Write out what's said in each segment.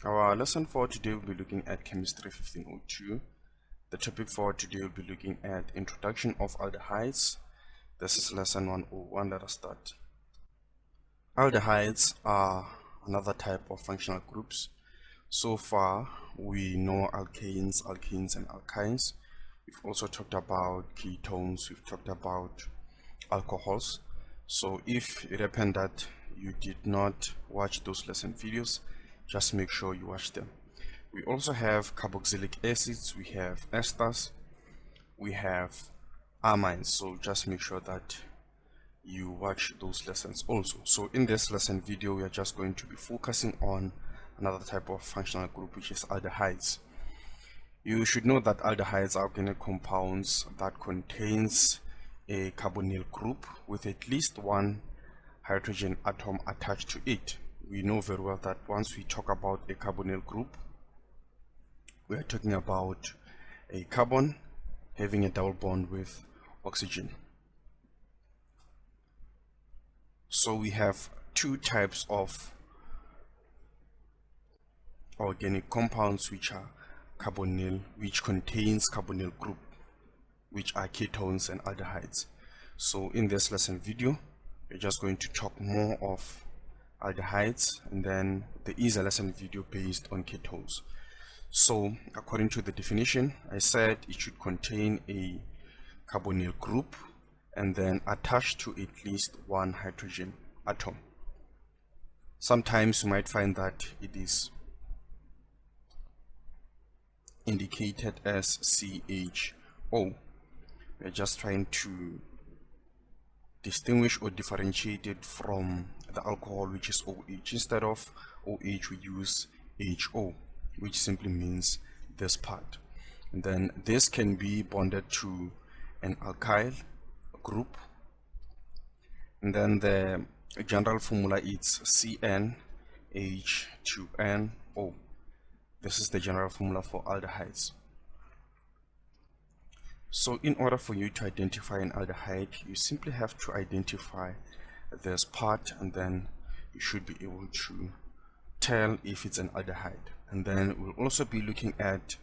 Our lesson for today will be looking at Chemistry 1502. The topic for today will be looking at Introduction of Aldehydes. This is lesson 101. Let us start. Aldehydes are another type of functional groups. So far, we know alkanes, alkenes, and alkynes. We've also talked about ketones. We've talked about alcohols. So if it happened that you did not watch those lesson videos, just make sure you watch them. We also have carboxylic acids, we have esters, we have amines, so just make sure that you watch those lessons also. So in this lesson video, we are just going to be focusing on another type of functional group, which is aldehydes. You should know that aldehydes are organic compounds that contains a carbonyl group with at least one hydrogen atom attached to it. We know very well that once we talk about a carbonyl group, we are talking about a carbon having a double bond with oxygen. So we have two types of organic compounds which are carbonyl, which contains carbonyl group, which are ketones and aldehydes. So in this lesson video, we're just going to talk more of aldehydes, and then there is a lesson video based on ketones. So according to the definition, I said it should contain a carbonyl group and then attached to at least one hydrogen atom. Sometimes you might find that it is indicated as CHO. We're just trying to distinguish or differentiate it from the alcohol, which is OH. Instead of OH, we use HO, which simply means this part. And then this can be bonded to an alkyl group. And then the general formula is CnH2nO. This is the general formula for aldehydes. So in order for you to identify an aldehyde, you simply have to identify this part, and then you should be able to tell if it's an aldehyde. And then we'll also be looking at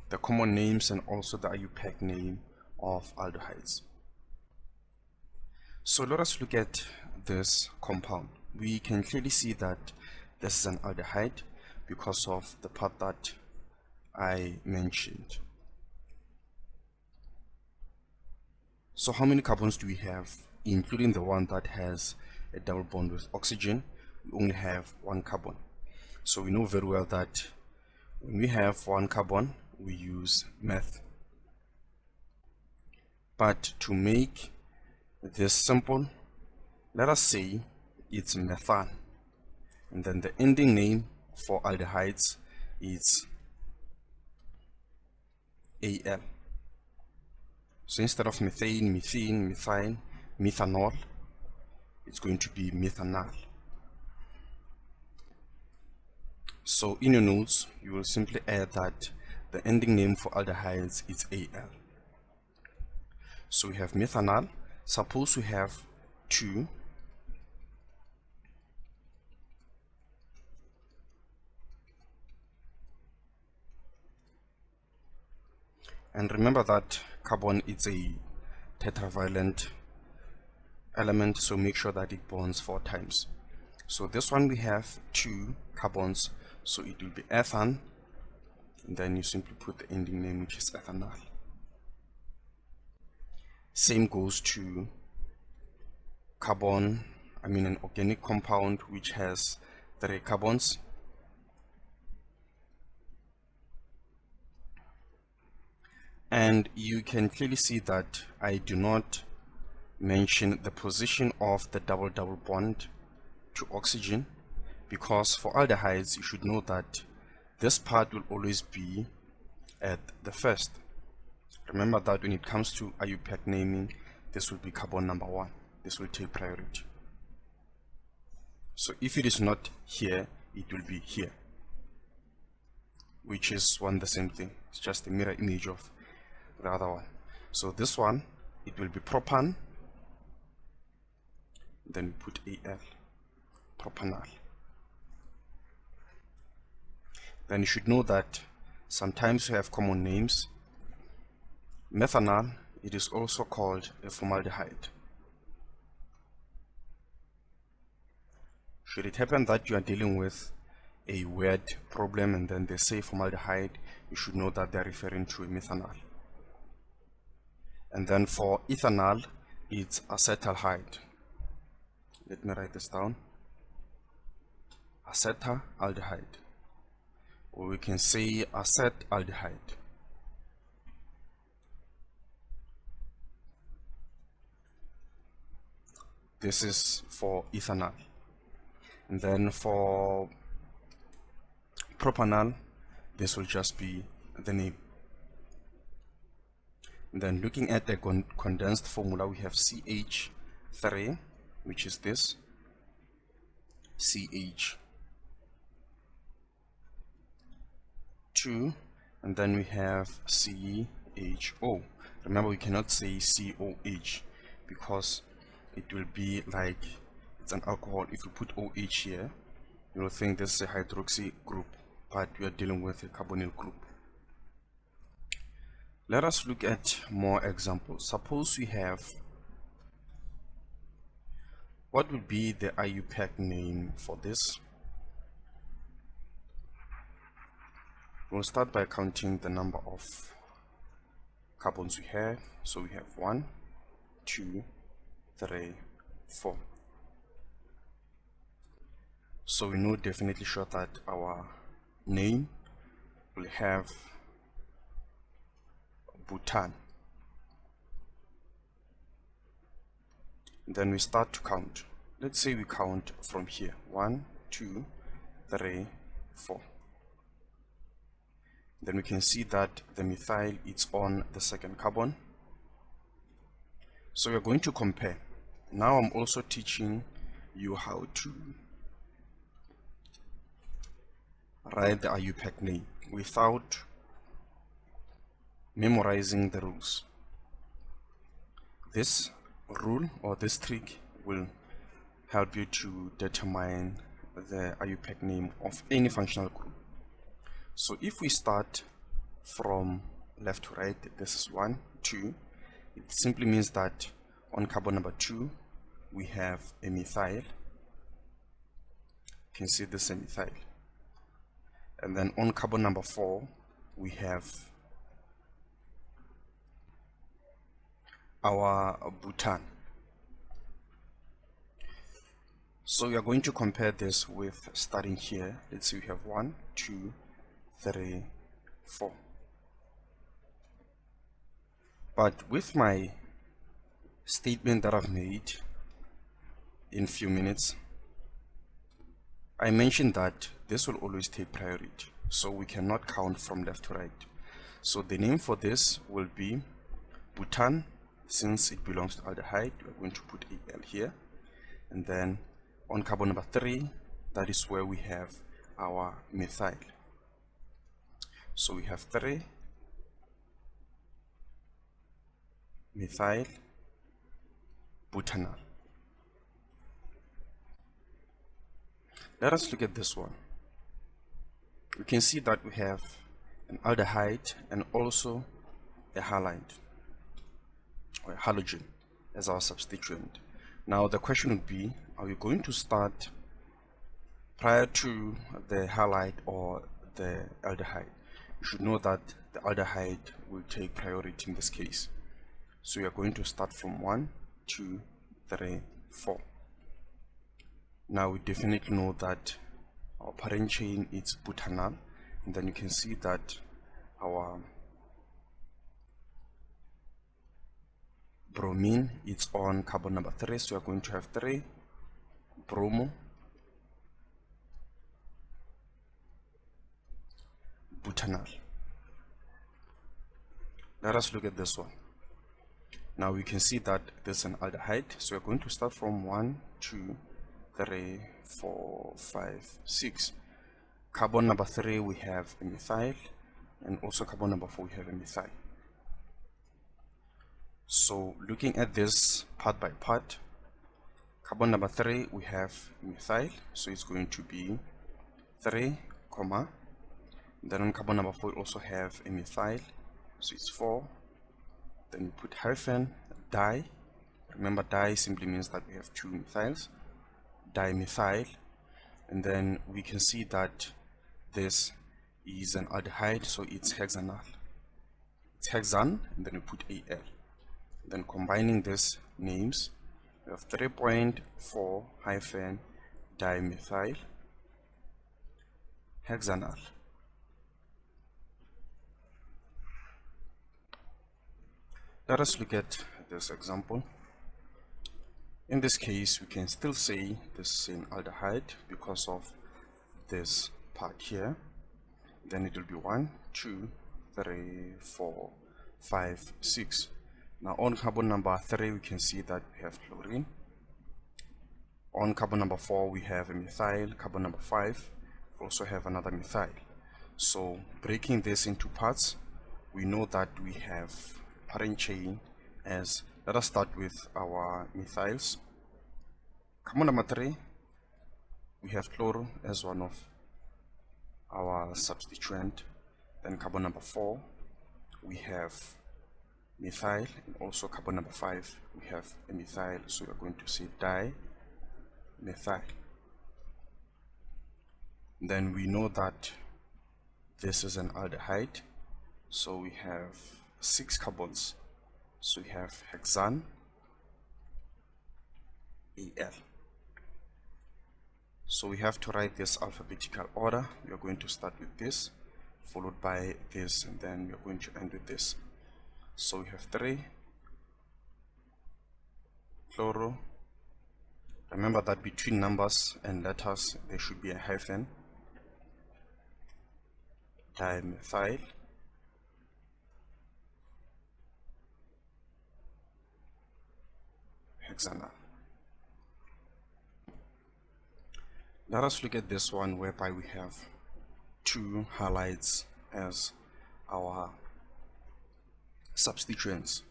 the common names and also the IUPAC name of aldehydes. So let us look at this compound. We can clearly see that this is an aldehyde because of the part that I mentioned. So how many carbons do we have, including the one that has a double bond with oxygen? We only have one carbon. So we know very well that when we have one carbon, we use meth. But to make this simple, let us say it's methane. And then the ending name for aldehydes is Al. So instead of methane, methane, methine, methanol, it's going to be methanal. So in your notes, you will simply add that the ending name for aldehydes is Al. So we have methanal. Suppose we have two. And remember that carbon is a tetravalent element, so make sure that it bonds 4 times. So this one we have 2 carbons, so it will be ethane, and then you simply put the ending name, which is ethanol. Same goes to carbon, an organic compound which has 3 carbons. And you can clearly see that I do not mention the position of the double bond to oxygen, because for aldehydes you should know that this part will always be at the first. Remember that when it comes to IUPAC naming, this will be carbon number 1. This will take priority. So if it is not here, it will be here, which is the same thing. It's just a mirror image of the other one. So this one, it will be propan, then we put Al, propanol. then you should know that sometimes you have common names. Methanol, it is also called a formaldehyde. Should it happen that you are dealing with a weird problem and then they say formaldehyde, you should know that they're referring to a methanol. And then for ethanol, it's acetaldehyde. Let me write this down. Acetaldehyde, or we can say acetaldehyde. This is for ethanol. And then for propanol, this will just be the name. And then looking at the condensed formula, we have CH3, which is this, CH2, and then we have CHO. Remember, we cannot say COH because it will be like it's an alcohol. If you put OH here, you will think this is a hydroxy group, but we are dealing with a carbonyl group. Let us look at more examples. Suppose we have, what would be the IUPAC name for this? We'll start by counting the number of carbons we have. So we have 1, 2, 3, 4. So we know definitely sure that our name will have butan. Then we start to count. Let's say we count from here. 1, 2, 3, 4. Then we can see that the methyl is on the second carbon. So we are going to compare. Now I'm also teaching you how to write the IUPAC name without memorizing the rules. This rule or this trick will help you to determine the IUPAC name of any functional group. So if we start from left to right, this is 1, 2. It simply means that on carbon number 2 we have a methyl. You can see this is a methyl. And then on carbon number 4 we have our butan. So we are going to compare this with starting here. Let's see, we have 1, 2, 3, 4. But with my statement that I've made in few minutes, I mentioned that this will always take priority, so we cannot count from left to right. So the name for this will be butan. Since it belongs to aldehyde, we're going to put Al here. And then on carbon number 3, that is where we have our methyl. So we have 3 methyl butanol. Let us look at this one. We can see that we have an aldehyde and also a halide or a halogen as our substituent. Now the question would be, are we going to start prior to the halide or the aldehyde? You should know that the aldehyde will take priority in this case. So we are going to start from 1, 2, 3, 4. Now we definitely know that our parent chain is butanol, and then you can see that our bromine is on carbon number 3, so we are going to have 3 bromo butanol. Let us look at this one. Now we can see that this is an aldehyde, so we're going to start from 1, 2, 3, 4, 5, 6. Carbon number 3 we have a methyl, and also carbon number 4 we have a methyl. So looking at this part by part, carbon number 3 we have methyl, so it's going to be 3, Then on carbon number 4 we also have a methyl, so it's 4. Then we put hyphen di. Remember, di simply means that we have 2 methyls, dimethyl. And then we can see that this is an aldehyde, so it's hexanal. It's hexan, and then we put Al. Then combining these names, we have 3.4 hyphen dimethyl hexanal. Let us look at this example. In this case, we can still say this is an aldehyde because of this part here. Then it will be 1, 2, 3, 4, 5, 6. Now on carbon number 3 we can see that we have chlorine. On carbon number 4 we have a methyl. Carbon number 5 we also have another methyl. So breaking this into parts, we know that we have parent chain as, let us start with our methyls. Carbon number 3 we have chloro as one of our substituent. Then carbon number 4 we have methyl, and also carbon number 5 we have a methyl, so we are going to say dimethyl. Then we know that this is an aldehyde, so we have 6 carbons, so we have hexan Al. So we have to write this alphabetical order. We are going to start with this, followed by this, and then we are going to end with this. So we have 3 chloro. Remember that between numbers and letters there should be a hyphen. Dimethyl hexanal. Let us look at this one whereby we have 2 halides as our substituents.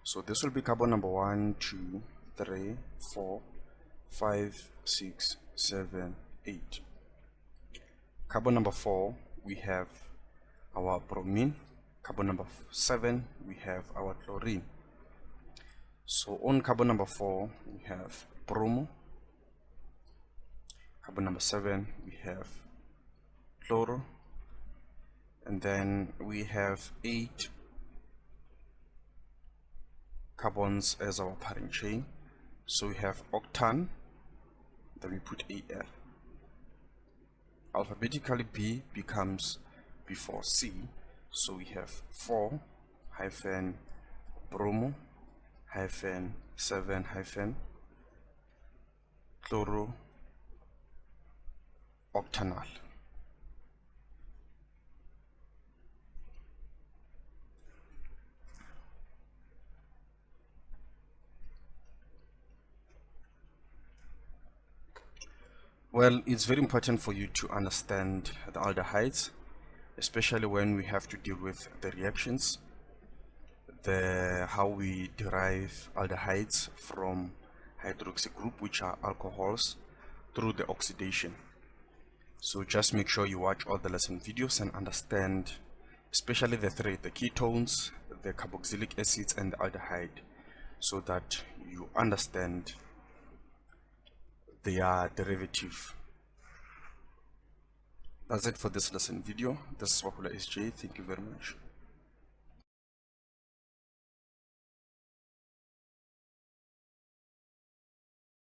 So this will be carbon number 1, 2, 3, 4, 5, 6, 7, 8. Carbon number 4 we have our bromine. Carbon number 7 we have our chlorine. So on carbon number 4 we have bromo. Carbon number 7 we have chloro, and then we have 8 carbons as our parent chain, so we have octan. Then we put Al. Alphabetically B becomes before C, so we have 4 hyphen bromo hyphen 7 hyphen chloro octanol. Well, it's very important for you to understand the aldehydes, especially when we have to deal with the reactions, how we derive aldehydes from hydroxy group, which are alcohols, through the oxidation. So just make sure you watch all the lesson videos and understand, especially the 3, the ketones, the carboxylic acids, and the aldehyde, so that you understand their derivative. That's it for this lesson video. This is Wapula SJ. Thank you very much.